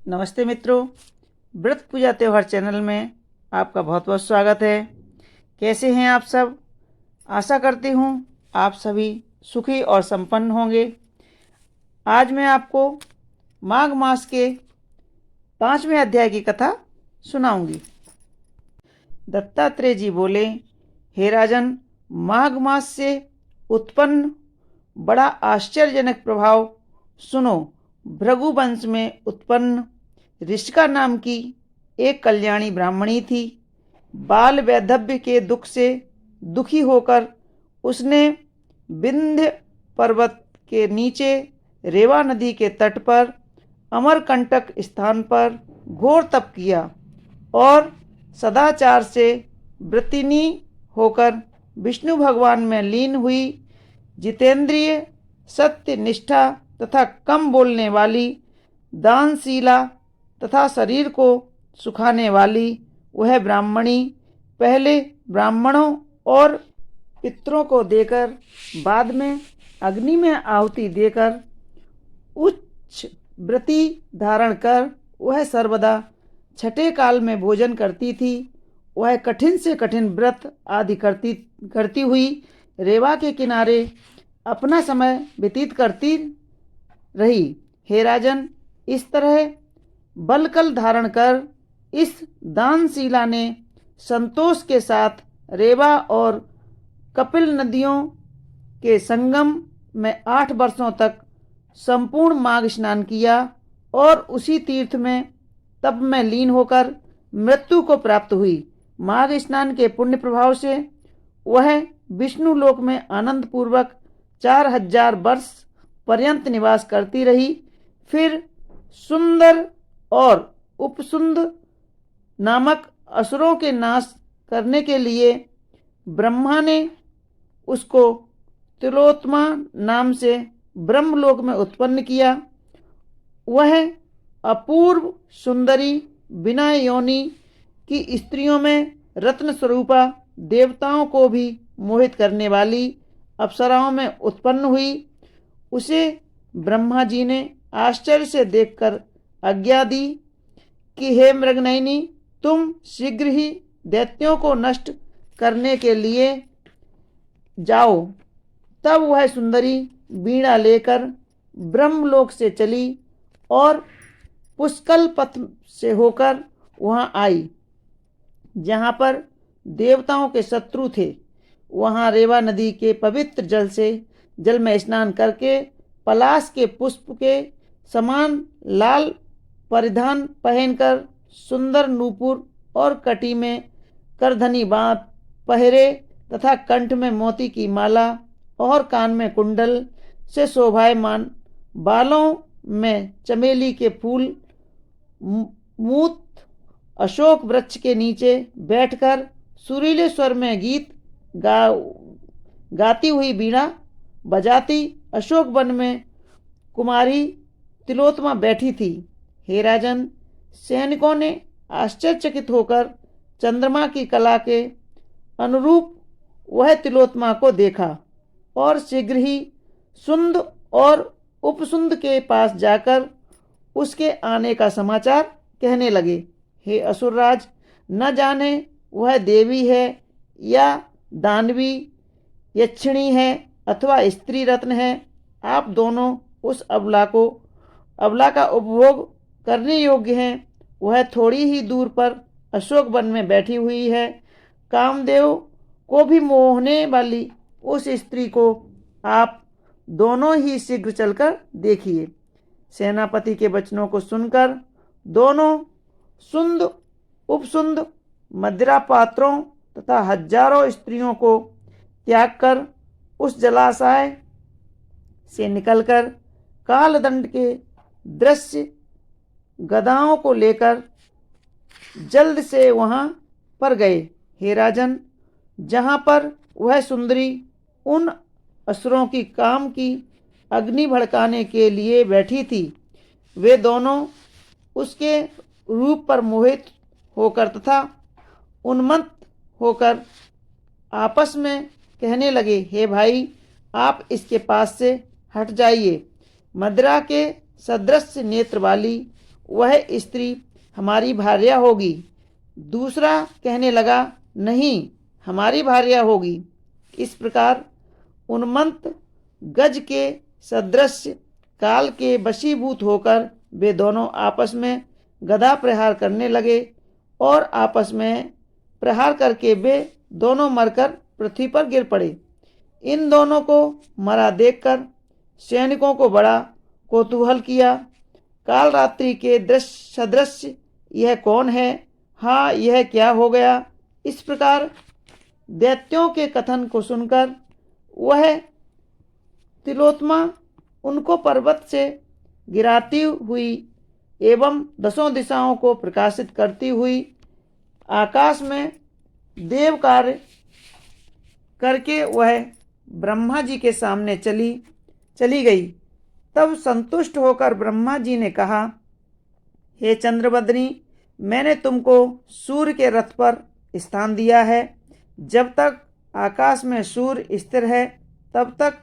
नमस्ते मित्रों, व्रत पूजा त्यौहार चैनल में आपका बहुत बहुत स्वागत है। कैसे हैं आप सब? आशा करती हूँ आप सभी सुखी और संपन्न होंगे। आज मैं आपको माघ मास के 5वें अध्याय की कथा सुनाऊंगी। दत्तात्रेय जी बोले, हे राजन, माघ मास से उत्पन्न बड़ा आश्चर्यजनक प्रभाव सुनो। भृगु वंश में उत्पन्न ऋषिका नाम की एक कल्याणी ब्राह्मणी थी। बाल वैधव्य के दुख से दुखी होकर उसने विंध्य पर्वत के नीचे रेवा नदी के तट पर अमरकंटक स्थान पर घोर तप किया और सदाचार से व्रतिनी होकर विष्णु भगवान में लीन हुई। जितेंद्रिय, सत्य निष्ठा तथा कम बोलने वाली, दानशीला तथा शरीर को सुखाने वाली वह ब्राह्मणी पहले ब्राह्मणों और पितरों को देकर बाद में अग्नि में आहुति देकर उच्च व्रति धारण कर वह सर्वदा छठे काल में भोजन करती थी। वह कठिन से कठिन व्रत आदि करती हुई रेवा के किनारे अपना समय व्यतीत करती रही। हे राजन, इस तरह बलकल धारण कर इस दानशीला ने संतोष के साथ रेवा और कपिल नदियों के संगम में 8 वर्षों तक संपूर्ण माघ स्नान किया और उसी तीर्थ में तप में लीन होकर मृत्यु को प्राप्त हुई। माघ स्नान के पुण्य प्रभाव से वह विष्णु लोक में आनंद पूर्वक 4000 वर्ष पर्यंत निवास करती रही। फिर सुंदर और उपसुंद नामक असुरों के नाश करने के लिए ब्रह्मा ने उसको तिलोत्मा नाम से ब्रह्मलोक में उत्पन्न किया। वह अपूर्व सुंदरी, बिना योनि की स्त्रियों में रत्न स्वरूपा, देवताओं को भी मोहित करने वाली अप्सराओं में उत्पन्न हुई। उसे ब्रह्मा जी ने आश्चर्य से देखकर आज्ञा दी कि हे मृगनयनी, तुम शीघ्र ही दैत्यों को नष्ट करने के लिए जाओ। तब वह सुंदरी वीणा लेकर ब्रह्मलोक से चली और पुष्कल पथ से होकर वहां आई जहां पर देवताओं के शत्रु थे। वहां रेवा नदी के पवित्र जल में स्नान करके पलाश के पुष्प के समान लाल परिधान पहनकर, सुंदर नूपुर और कटी में करधनी बाँध पहरे तथा कंठ में मोती की माला और कान में कुंडल से शोभायमान, बालों में चमेली के फूल, मूत अशोक वृक्ष के नीचे बैठकर सुरीले स्वर में गीत गाती हुई वीणा बजाती अशोक वन में कुमारी तिलोत्मा बैठी थी। हे राजन, सैनिकों ने आश्चर्यचकित होकर चंद्रमा की कला के अनुरूप वह तिलोत्मा को देखा और शीघ्र ही सुंद और उपसुंद के पास जाकर उसके आने का समाचार कहने लगे। हे असुरराज, न जाने वह देवी है या दानवी, यक्षिणी है अथवा स्त्री रत्न है। आप दोनों उस अबला का उपभोग करने योग्य हैं। वह थोड़ी ही दूर पर अशोक वन में बैठी हुई है। कामदेव को भी मोहने वाली उस स्त्री को आप दोनों ही शीघ्र चलकर देखिए। सेनापति के वचनों को सुनकर दोनों सुंद, उपसुंद, मदिरा पात्रों तथा हजारों स्त्रियों को त्याग कर उस जलाशय से निकलकर कालदंड के दृश्य गदाओं को लेकर जल्द से वहां पर गए। हे राजन, जहां पर वह सुंदरी उन असुरों की काम की अग्नि भड़काने के लिए बैठी थी, वे दोनों उसके रूप पर मोहित होकर तथा उन्मत्त होकर आपस में कहने लगे, हे भाई, आप इसके पास से हट जाइए। मदिरा के सदृश नेत्र वाली वह स्त्री हमारी भार्या होगी। दूसरा कहने लगा, नहीं, हमारी भार्या होगी। इस प्रकार उन्मत्त गज के सदृश काल के वशीभूत होकर वे दोनों आपस में गदा प्रहार करने लगे और आपस में प्रहार करके वे दोनों मरकर पृथ्वी पर गिर पड़े। इन दोनों को मरा देखकर सैनिकों को बड़ा कौतूहल किया। काल रात्रि के दृश्य सदृश यह कौन है? हाँ, यह क्या हो गया? इस प्रकार दैत्यों के कथन को सुनकर वह तिलोत्तमा उनको पर्वत से गिराती हुई एवं दसों दिशाओं को प्रकाशित करती हुई आकाश में देव कार्य करके वह ब्रह्मा जी के सामने चली गई। तब संतुष्ट होकर ब्रह्मा जी ने कहा, हे चंद्रबदनी, मैंने तुमको सूर्य के रथ पर स्थान दिया है। जब तक आकाश में सूर्य स्थिर है तब तक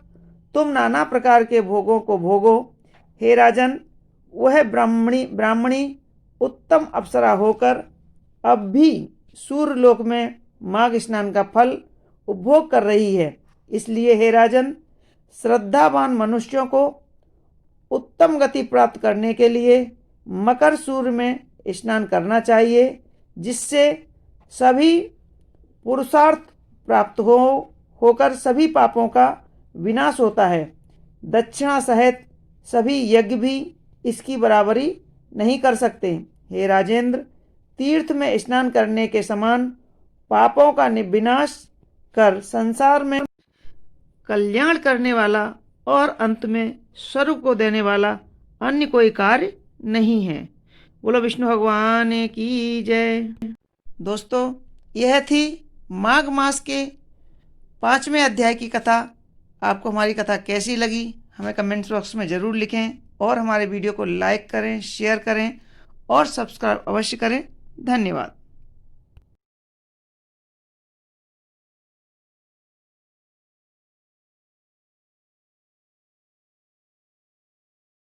तुम नाना प्रकार के भोगों को भोगो। हे राजन, वह ब्राह्मणी उत्तम अप्सरा होकर अब भी सूर्यलोक में माघ स्नान का फल उपभोग कर रही है। इसलिए हे राजन, श्रद्धावान मनुष्यों को उत्तम गति प्राप्त करने के लिए मकर सूर्य में स्नान करना चाहिए, जिससे सभी पुरुषार्थ प्राप्त होकर सभी पापों का विनाश होता है। दक्षिणा सहित सभी यज्ञ भी इसकी बराबरी नहीं कर सकते। हे राजेंद्र, तीर्थ में स्नान करने के समान पापों का विनाश कर संसार में कल्याण करने वाला और अंत में स्वर्ग को देने वाला अन्य कोई कार्य नहीं है। बोलो विष्णु भगवान की जय। दोस्तों, यह थी माघ मास के 5वें अध्याय की कथा। आपको हमारी कथा कैसी लगी हमें कमेंट्स बॉक्स में ज़रूर लिखें और हमारे वीडियो को लाइक करें, शेयर करें और सब्सक्राइब अवश्य करें। धन्यवाद।